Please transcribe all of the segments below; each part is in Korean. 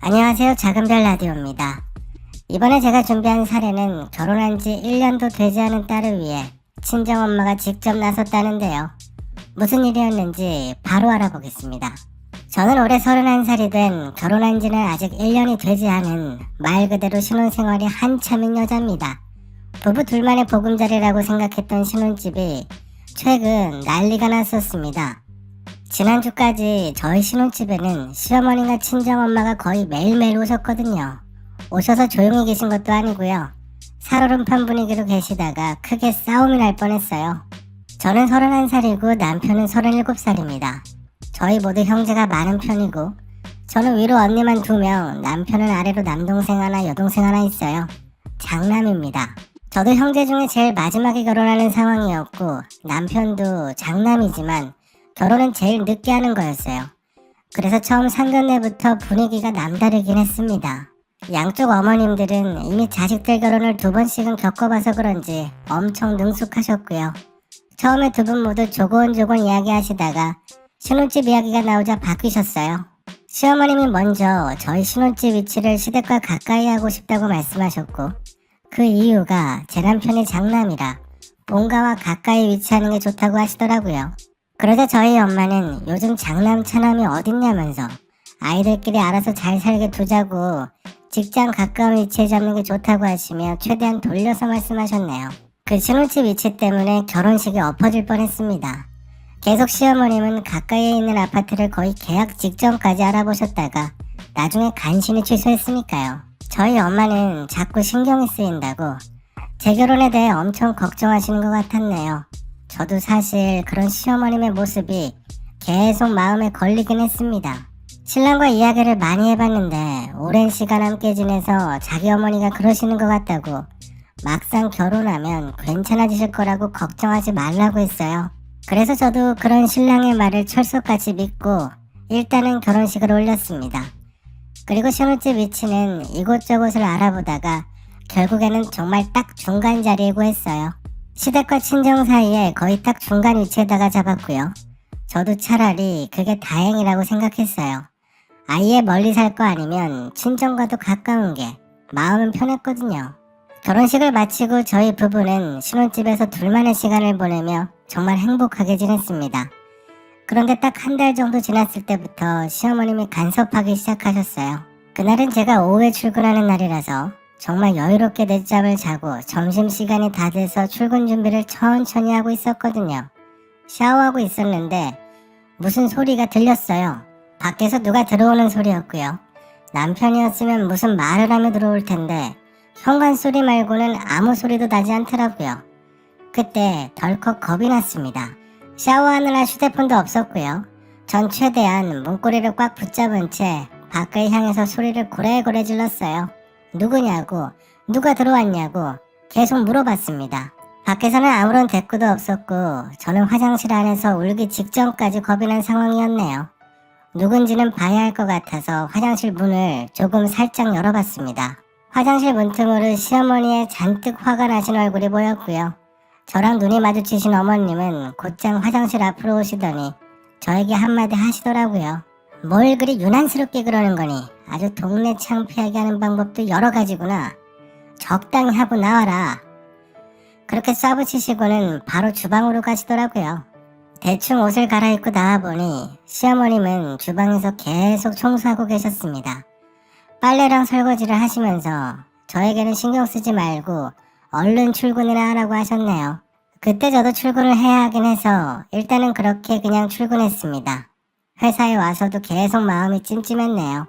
안녕하세요. 작은별 라디오입니다. 이번에 제가 준비한 사례는 결혼한 지 1년도 되지 않은 딸을 위해 친정엄마가 직접 나섰다는데요. 무슨 일이었는지 바로 알아보겠습니다. 저는 올해 31살이 된 결혼한 지는 아직 1년이 되지 않은 말 그대로 신혼생활이 한참인 여자입니다. 부부 둘만의 보금자리라고 생각했던 신혼집이 최근 난리가 났었습니다. 지난주까지 저희 신혼집에는 시어머니가 친정엄마가 거의 매일매일 오셨거든요. 오셔서 조용히 계신 것도 아니고요. 살얼음판 분위기로 계시다가 크게 싸움이 날 뻔했어요. 저는 31살이고 남편은 37살입니다. 저희 모두 형제가 많은 편이고 저는 위로 언니만 2명, 남편은 아래로 남동생 하나, 여동생 하나 있어요. 장남입니다. 저도 형제 중에 제일 마지막에 결혼하는 상황이었고 남편도 장남이지만 결혼은 제일 늦게 하는 거였어요. 그래서 처음 상견례부터 분위기가 남다르긴 했습니다. 양쪽 어머님들은 이미 자식들 결혼을 2번씩은 겪어봐서 그런지 엄청 능숙하셨고요. 처음에 두 분 모두 조곤조곤 이야기하시다가 신혼집 이야기가 나오자 바뀌셨어요. 시어머님이 먼저 저희 신혼집 위치를 시댁과 가까이 하고 싶다고 말씀하셨고 그 이유가 제 남편이 장남이라 본가와 가까이 위치하는 게 좋다고 하시더라고요. 그러자 저희 엄마는 요즘 장남 차남이 어딨냐면서 아이들끼리 알아서 잘 살게 두자고 직장 가까운 위치에 잡는 게 좋다고 하시며 최대한 돌려서 말씀하셨네요. 그 신혼집 위치 때문에 결혼식이 엎어질 뻔했습니다. 계속 시어머님은 가까이에 있는 아파트를 거의 계약 직전까지 알아보셨다가 나중에 간신히 취소했으니까요. 저희 엄마는 자꾸 신경이 쓰인다고 제 결혼에 대해 엄청 걱정하시는 것 같았네요. 저도 사실 그런 시어머님의 모습이 계속 마음에 걸리긴 했습니다. 신랑과 이야기를 많이 해봤는데 오랜 시간 함께 지내서 자기 어머니가 그러시는 것 같다고 막상 결혼하면 괜찮아지실 거라고 걱정하지 말라고 했어요. 그래서 저도 그런 신랑의 말을 철석같이 믿고 일단은 결혼식을 올렸습니다. 그리고 신혼집 위치는 이곳저곳을 알아보다가 결국에는 정말 딱 중간 자리에 구했어요. 시댁과 친정 사이에 거의 딱 중간 위치에다가 잡았고요. 저도 차라리 그게 다행이라고 생각했어요. 아예 멀리 살 거 아니면 친정과도 가까운 게 마음은 편했거든요. 결혼식을 마치고 저희 부부는 신혼집에서 둘만의 시간을 보내며 정말 행복하게 지냈습니다. 그런데 딱 1달 정도 지났을 때부터 시어머님이 간섭하기 시작하셨어요. 그날은 제가 오후에 출근하는 날이라서 정말 여유롭게 늦잠을 자고 점심시간이 다 돼서 출근 준비를 천천히 하고 있었거든요. 샤워하고 있었는데 무슨 소리가 들렸어요. 밖에서 누가 들어오는 소리였고요. 남편이었으면 무슨 말을 하며 들어올 텐데 현관 소리 말고는 아무 소리도 나지 않더라고요. 그때 덜컥 겁이 났습니다. 샤워하느라 휴대폰도 없었고요. 전 최대한 문고리를 꽉 붙잡은 채 밖을 향해서 소리를 고래고래 질렀어요. 누구냐고, 누가 들어왔냐고 계속 물어봤습니다. 밖에서는 아무런 대꾸도 없었고 저는 화장실 안에서 울기 직전까지 겁이 난 상황이었네요. 누군지는 봐야 할 것 같아서 화장실 문을 조금 살짝 열어봤습니다. 화장실 문틈으로 시어머니의 잔뜩 화가 나신 얼굴이 보였고요. 저랑 눈이 마주치신 어머님은 곧장 화장실 앞으로 오시더니 저에게 한마디 하시더라고요. 뭘 그리 유난스럽게 그러는 거니? 아주 동네 창피하게 하는 방법도 여러 가지구나. 적당히 하고 나와라. 그렇게 쏴붙이시고는 바로 주방으로 가시더라고요. 대충 옷을 갈아입고 나와보니 시어머님은 주방에서 계속 청소하고 계셨습니다. 빨래랑 설거지를 하시면서 저에게는 신경 쓰지 말고 얼른 출근이나 하라고 하셨네요. 그때 저도 출근을 해야 하긴 해서 일단은 그렇게 그냥 출근했습니다. 회사에 와서도 계속 마음이 찜찜했네요.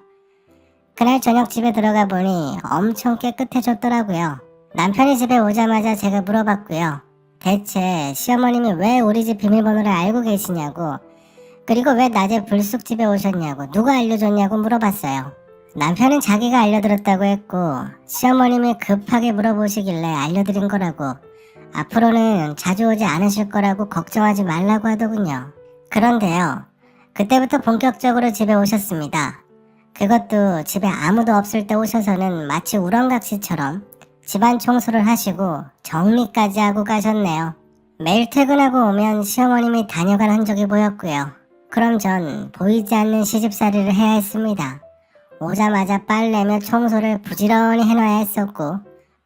그날 저녁 집에 들어가 보니 엄청 깨끗해졌더라고요. 남편이 집에 오자마자 제가 물어봤고요. 대체 시어머님이 왜 우리 집 비밀번호를 알고 계시냐고, 그리고 왜 낮에 불쑥 집에 오셨냐고, 누가 알려줬냐고 물어봤어요. 남편은 자기가 알려드렸다고 했고 시어머님이 급하게 물어보시길래 알려드린 거라고, 앞으로는 자주 오지 않으실 거라고 걱정하지 말라고 하더군요. 그런데요, 그때부터 본격적으로 집에 오셨습니다. 그것도 집에 아무도 없을 때 오셔서는 마치 우렁각시처럼 집안 청소를 하시고 정리까지 하고 가셨네요. 매일 퇴근하고 오면 시어머님이 다녀간 흔적이 보였고요. 그럼 전 보이지 않는 시집살이를 해야 했습니다. 오자마자 빨래며 청소를 부지런히 해놔야 했었고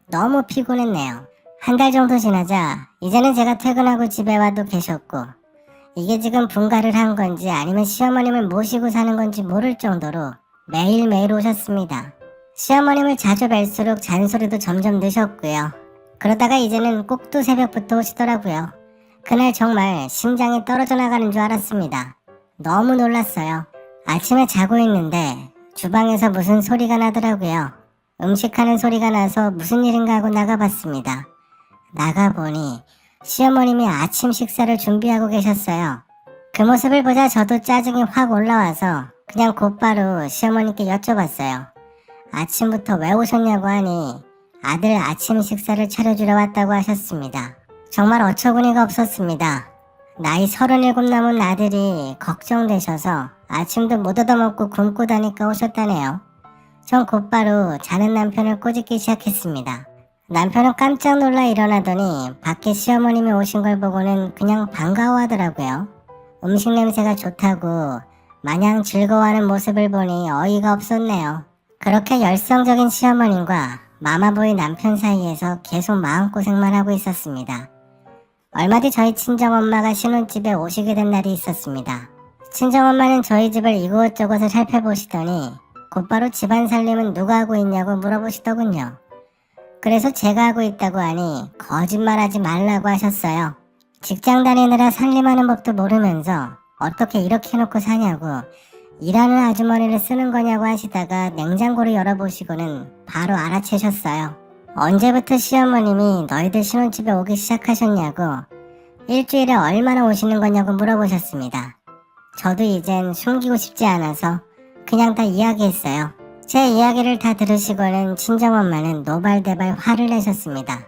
너무 피곤했네요. 한 달 정도 지나자 이제는 제가 퇴근하고 집에 와도 계셨고 이게 지금 분가를 한 건지 아니면 시어머님을 모시고 사는 건지 모를 정도로 매일매일 오셨습니다. 시어머님을 자주 뵐수록 잔소리도 점점 늦었고요. 그러다가 이제는 꼭두 새벽부터 오시더라고요. 그날 정말 심장이 떨어져 나가는 줄 알았습니다. 너무 놀랐어요. 아침에 자고 있는데 주방에서 무슨 소리가 나더라고요. 음식하는 소리가 나서 무슨 일인가 하고 나가봤습니다. 나가보니 시어머님이 아침 식사를 준비하고 계셨어요. 그 모습을 보자 저도 짜증이 확 올라와서 그냥 곧바로 시어머님께 여쭤봤어요. 아침부터 왜 오셨냐고 하니 아들 아침 식사를 차려주러 왔다고 하셨습니다. 정말 어처구니가 없었습니다. 나이 37 남은 아들이 걱정되셔서 아침도 못 얻어먹고 굶고 다니까 오셨다네요. 전 곧바로 자는 남편을 꼬집기 시작했습니다. 남편은 깜짝 놀라 일어나더니 밖에 시어머님이 오신 걸 보고는 그냥 반가워하더라고요. 음식 냄새가 좋다고 마냥 즐거워하는 모습을 보니 어이가 없었네요. 그렇게 열성적인 시어머님과 마마보이 남편 사이에서 계속 마음고생만 하고 있었습니다. 얼마 뒤 저희 친정엄마가 신혼집에 오시게 된 날이 있었습니다. 친정엄마는 저희 집을 이곳저곳을 살펴보시더니 곧바로 집안 살림은 누가 하고 있냐고 물어보시더군요. 그래서 제가 하고 있다고 하니 거짓말하지 말라고 하셨어요. 직장 다니느라 살림하는 법도 모르면서 어떻게 이렇게 해놓고 사냐고 일하는 아주머니를 쓰는 거냐고 하시다가 냉장고를 열어보시고는 바로 알아채셨어요. 언제부터 시어머님이 너희들 신혼집에 오기 시작하셨냐고 일주일에 얼마나 오시는 거냐고 물어보셨습니다. 저도 이젠 숨기고 싶지 않아서 그냥 다 이야기했어요. 제 이야기를 다 들으시고는 친정엄마는 노발대발 화를 내셨습니다.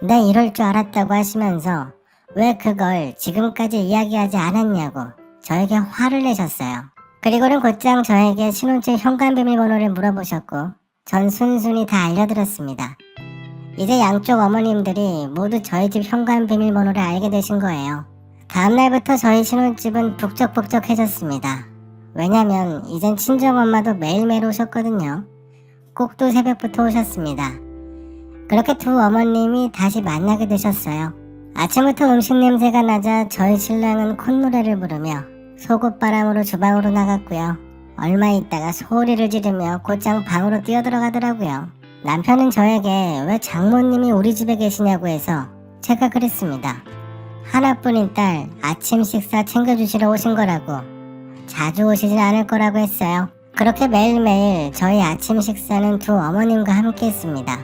내 이럴 줄 알았다고 하시면서 왜 그걸 지금까지 이야기하지 않았냐고 저에게 화를 내셨어요. 그리고는 곧장 저에게 신혼집 현관 비밀번호를 물어보셨고 전 순순히 다 알려드렸습니다. 이제 양쪽 어머님들이 모두 저희 집 현관 비밀번호를 알게 되신 거예요. 다음날부터 저희 신혼집은 북적북적해졌습니다. 왜냐면 이젠 친정엄마도 매일매일 오셨거든요. 꼭두 새벽부터 오셨습니다. 그렇게 두 어머님이 다시 만나게 되셨어요. 아침부터 음식 냄새가 나자 저희 신랑은 콧노래를 부르며 속옷바람으로 주방으로 나갔고요. 얼마 있다가 소리를 지르며 곧장 방으로 뛰어들어가더라고요. 남편은 저에게 왜 장모님이 우리 집에 계시냐고 해서 제가 그랬습니다. 하나뿐인 딸 아침 식사 챙겨주시러 오신 거라고. 자주 오시진 않을 거라고 했어요. 그렇게 매일매일 저희 아침 식사는 두 어머님과 함께 했습니다.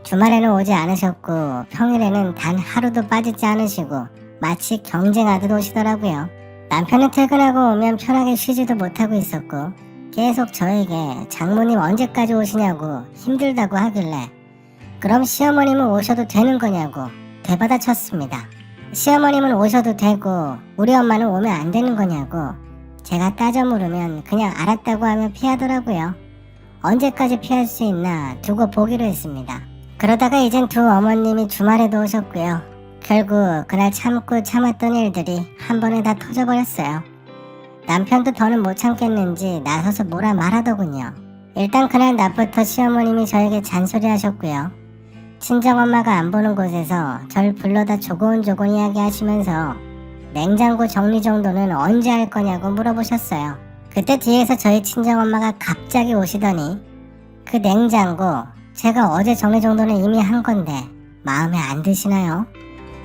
주말에는 오지 않으셨고 평일에는 단 하루도 빠지지 않으시고 마치 경쟁하듯 오시더라고요. 남편은 퇴근하고 오면 편하게 쉬지도 못하고 있었고 계속 저에게 장모님 언제까지 오시냐고 힘들다고 하길래 그럼 시어머님은 오셔도 되는 거냐고 되받아 쳤습니다. 시어머님은 오셔도 되고 우리 엄마는 오면 안 되는 거냐고 제가 따져 물으면 그냥 알았다고 하며 피하더라고요. 언제까지 피할 수 있나 두고 보기로 했습니다. 그러다가 이젠 두 어머님이 주말에도 오셨고요. 결국 그날 참고 참았던 일들이 한 번에 다 터져버렸어요. 남편도 더는 못 참겠는지 나서서 뭐라 말하더군요. 일단 그날 낮부터 시어머님이 저에게 잔소리하셨고요. 친정엄마가 안 보는 곳에서 절 불러다 조곤조곤 이야기하시면서 냉장고 정리 정도는 언제 할 거냐고 물어보셨어요. 그때 뒤에서 저희 친정엄마가 갑자기 오시더니 그 냉장고 제가 어제 정리 정도는 이미 한 건데 마음에 안 드시나요?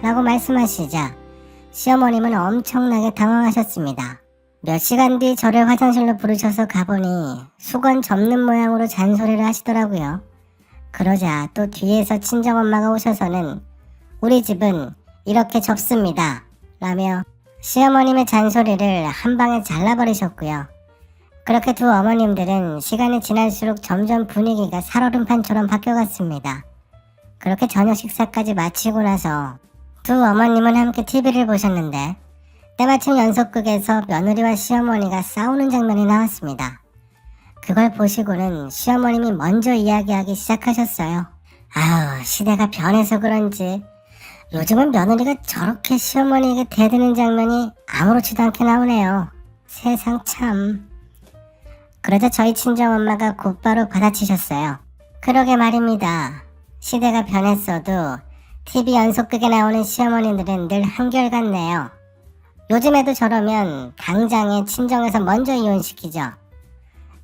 라고 말씀하시자 시어머님은 엄청나게 당황하셨습니다. 몇 시간 뒤 저를 화장실로 부르셔서 가보니 수건 접는 모양으로 잔소리를 하시더라고요. 그러자 또 뒤에서 친정엄마가 오셔서는 우리 집은 이렇게 접습니다 라며 시어머님의 잔소리를 한 방에 잘라버리셨고요. 그렇게 두 어머님들은 시간이 지날수록 점점 분위기가 살얼음판처럼 바뀌어갔습니다. 그렇게 저녁 식사까지 마치고 나서 두 어머님은 함께 TV를 보셨는데 때마침 연속극에서 며느리와 시어머니가 싸우는 장면이 나왔습니다. 그걸 보시고는 시어머님이 먼저 이야기하기 시작하셨어요. 아우, 시대가 변해서 그런지 요즘은 며느리가 저렇게 시어머니에게 대드는 장면이 아무렇지도 않게 나오네요. 세상 참. 그러자 저희 친정엄마가 곧바로 받아치셨어요. 그러게 말입니다. 시대가 변했어도 TV 연속극에 나오는 시어머니들은 늘 한결같네요. 요즘에도 저러면 당장에 친정에서 먼저 이혼시키죠.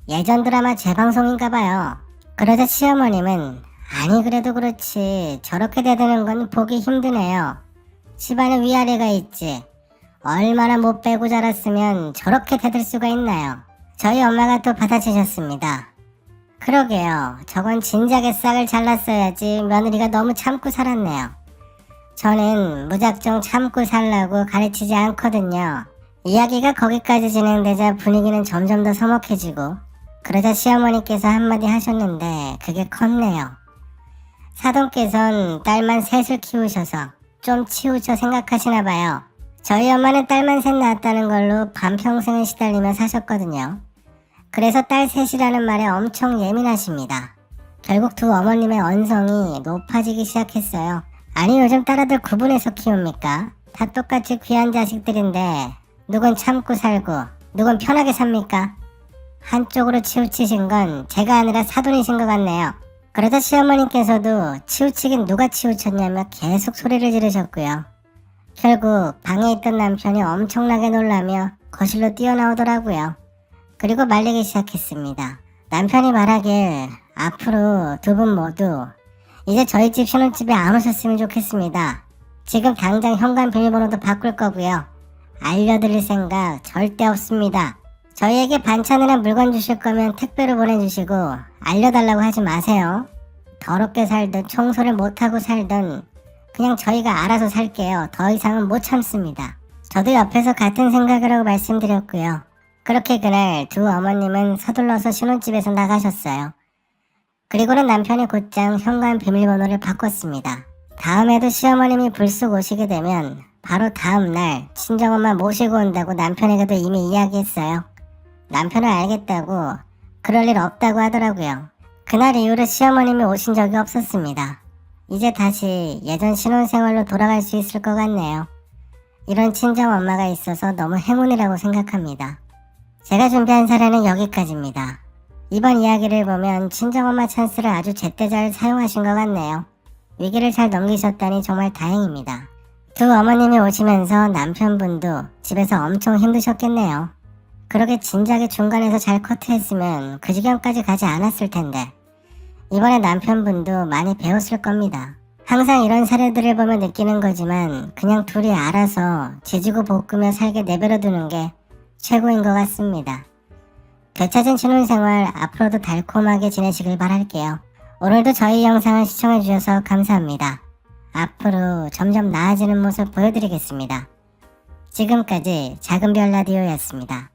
예전 드라마 재방송인가봐요. 그러자 시어머님은 아니 그래도 그렇지 저렇게 대드는 건 보기 힘드네요. 집안에 위아래가 있지. 얼마나 못 빼고 자랐으면 저렇게 대들 수가 있나요? 저희 엄마가 또 받아치셨습니다. 그러게요. 저건 진작에 싹을 잘랐어야지 며느리가 너무 참고 살았네요. 저는 무작정 참고 살라고 가르치지 않거든요. 이야기가 거기까지 진행되자 분위기는 점점 더 서먹해지고 그러자 시어머니께서 한마디 하셨는데 그게 컸네요. 사돈께선 딸만 셋을 키우셔서 좀 치우쳐 생각하시나봐요. 저희 엄마는 딸만 셋 낳았다는 걸로 반평생을 시달리며 사셨거든요. 그래서 딸 셋이라는 말에 엄청 예민하십니다. 결국 두 어머님의 언성이 높아지기 시작했어요. 아니 요즘 딸아들 구분해서 키웁니까? 다 똑같이 귀한 자식들인데 누군 참고 살고 누군 편하게 삽니까? 한쪽으로 치우치신 건 제가 아니라 사돈이신 것 같네요. 그러자 시어머니께서도 치우치긴 누가 치우쳤냐며 계속 소리를 지르셨고요. 결국 방에 있던 남편이 엄청나게 놀라며 거실로 뛰어나오더라고요. 그리고 말리기 시작했습니다. 남편이 말하길 앞으로 두 분 모두 이제 저희 집 신혼집에 안 오셨으면 좋겠습니다. 지금 당장 현관 비밀번호도 바꿀 거고요. 알려드릴 생각 절대 없습니다. 저희에게 반찬이나 물건 주실 거면 택배로 보내주시고 알려달라고 하지 마세요. 더럽게 살든 청소를 못하고 살든 그냥 저희가 알아서 살게요. 더 이상은 못 참습니다. 저도 옆에서 같은 생각을 하고 말씀드렸고요. 그렇게 그날 두 어머님은 서둘러서 신혼집에서 나가셨어요. 그리고는 남편이 곧장 현관 비밀번호를 바꿨습니다. 다음에도 시어머님이 불쑥 오시게 되면 바로 다음날 친정엄마 모시고 온다고 남편에게도 이미 이야기했어요. 남편은 알겠다고 그럴 일 없다고 하더라고요. 그날 이후로 시어머님이 오신 적이 없었습니다. 이제 다시 예전 신혼생활로 돌아갈 수 있을 것 같네요. 이런 친정엄마가 있어서 너무 행운이라고 생각합니다. 제가 준비한 사례는 여기까지입니다. 이번 이야기를 보면 친정엄마 찬스를 아주 제때 잘 사용하신 것 같네요. 위기를 잘 넘기셨다니 정말 다행입니다. 두 어머님이 오시면서 남편분도 집에서 엄청 힘드셨겠네요. 그러게 진작에 중간에서 잘 커트했으면 그 지경까지 가지 않았을 텐데 이번에 남편분도 많이 배웠을 겁니다. 항상 이런 사례들을 보면 느끼는 거지만 그냥 둘이 알아서 지지고 볶으며 살게 내버려 두는 게 최고인 것 같습니다. 되찾은 신혼생활 앞으로도 달콤하게 지내시길 바랄게요. 오늘도 저희 영상을 시청해주셔서 감사합니다. 앞으로 점점 나아지는 모습 보여드리겠습니다. 지금까지 작은별 라디오였습니다.